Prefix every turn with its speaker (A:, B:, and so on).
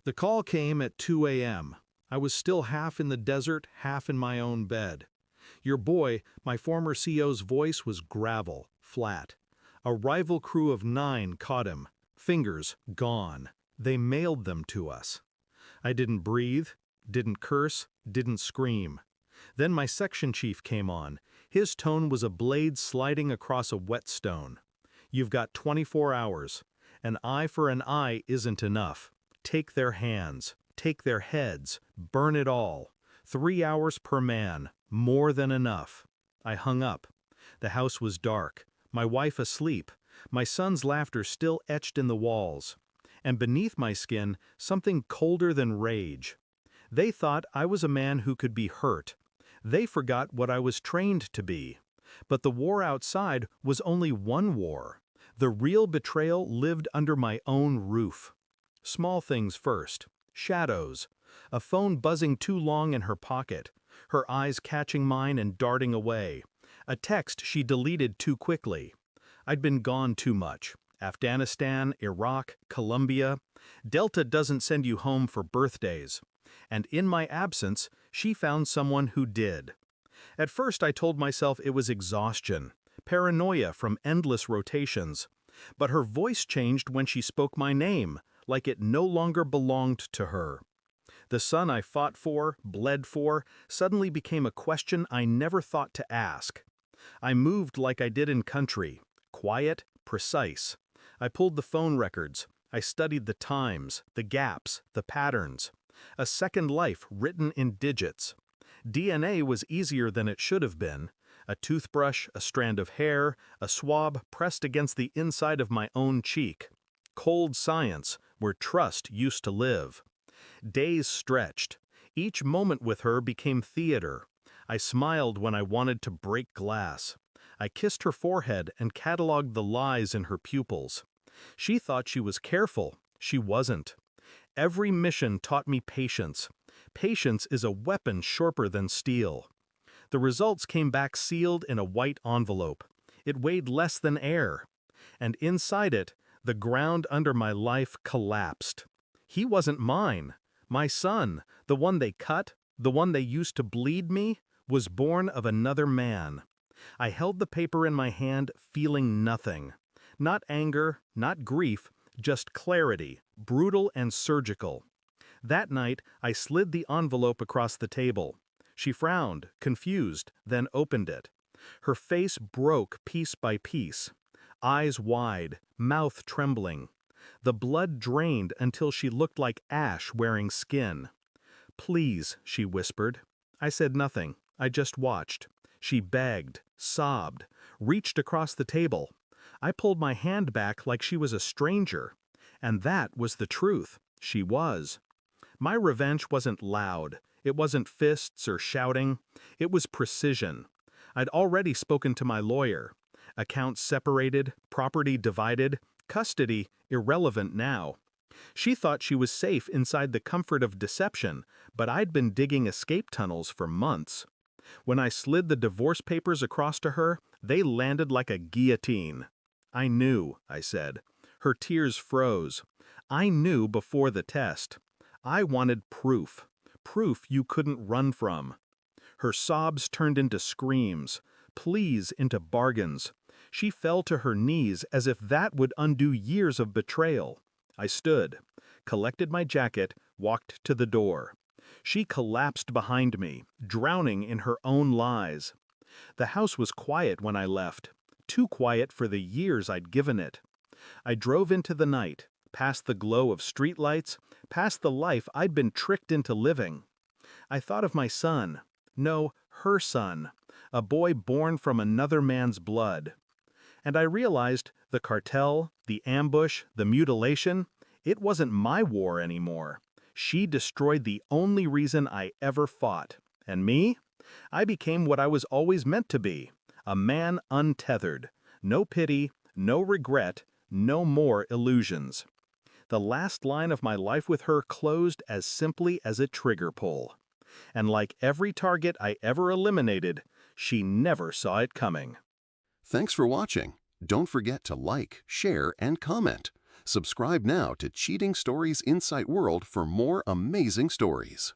A: The call came at 2 a.m. I was still half in the desert, half in my own bed. Your boy, my former CO's voice was gravel, flat. A rival crew of 9 caught him. Fingers gone. They mailed them to us. I didn't breathe, didn't curse, didn't scream. Then my section chief came on. His tone was a blade sliding across a whetstone. You've got 24 hours. An eye for an eye isn't enough. Take their hands, take their heads, burn it all. 3 hours per man, more than enough. I hung up. The house was dark, my wife asleep, my son's laughter still etched in the walls. And beneath my skin, something colder than rage. They thought I was a man who could be hurt. They forgot what I was trained to be. But the war outside was only one war. The real betrayal lived under my own roof. Small things first. Shadows. A phone buzzing too long in her pocket. Her eyes catching mine and darting away. A text she deleted too quickly. I'd been gone too much. Afghanistan, Iraq, Colombia. Delta doesn't send you home for birthdays. And in my absence, she found someone who did. At first I told myself it was exhaustion, paranoia from endless rotations. But her voice changed when she spoke my name, like it no longer belonged to her. The son I fought for, bled for, suddenly became a question I never thought to ask. I moved like I did in country, quiet, precise. I pulled the phone records. I studied the times, the gaps, the patterns. A second life written in digits. DNA was easier than it should have been. A toothbrush, a strand of hair, a swab pressed against the inside of my own cheek. Cold science, where trust used to live. Days stretched. Each moment with her became theater. I smiled when I wanted to break glass. I kissed her forehead and cataloged the lies in her pupils. She thought she was careful. She wasn't. Every mission taught me patience. Patience is a weapon sharper than steel. The results came back sealed in a white envelope. It weighed less than air. And inside it, the ground under my life collapsed. He wasn't mine. My son, the one they cut, the one they used to bleed me, was born of another man. I held the paper in my hand, feeling nothing. Not anger, not grief, just clarity, brutal and surgical. That night, I slid the envelope across the table. She frowned, confused, then opened it. Her face broke piece by piece. Eyes wide, mouth trembling. The blood drained until she looked like ash wearing skin. "Please," she whispered. I said nothing. I just watched. She begged, sobbed, reached across the table. I pulled my hand back like she was a stranger. And that was the truth. She was. My revenge wasn't loud. It wasn't fists or shouting. It was precision. I'd already spoken to my lawyer. Accounts separated, property divided, custody irrelevant now. She thought she was safe inside the comfort of deception, but I'd been digging escape tunnels for months. When I slid the divorce papers across to her, they landed like a guillotine. "I knew," I said. Her tears froze. "I knew before the test. I wanted proof. Proof you couldn't run from." Her sobs turned into screams, pleas into bargains. She fell to her knees as if that would undo years of betrayal. I stood, collected my jacket, walked to the door. She collapsed behind me, drowning in her own lies. The house was quiet when I left, too quiet for the years I'd given it. I drove into the night, past the glow of streetlights, past the life I'd been tricked into living. I thought of my son. No, her son. A boy born from another man's blood. And I realized the cartel, the ambush, the mutilation, it wasn't my war anymore. She destroyed the only reason I ever fought. And me? I became what I was always meant to be. A man untethered. No pity, no regret, no more illusions. The last line of my life with her closed as simply as a trigger pull. And like every target I ever eliminated, she never saw it coming.
B: Thanks for watching. Don't forget to like, share, and comment. Subscribe now to Cheating Stories Insight World for more amazing stories.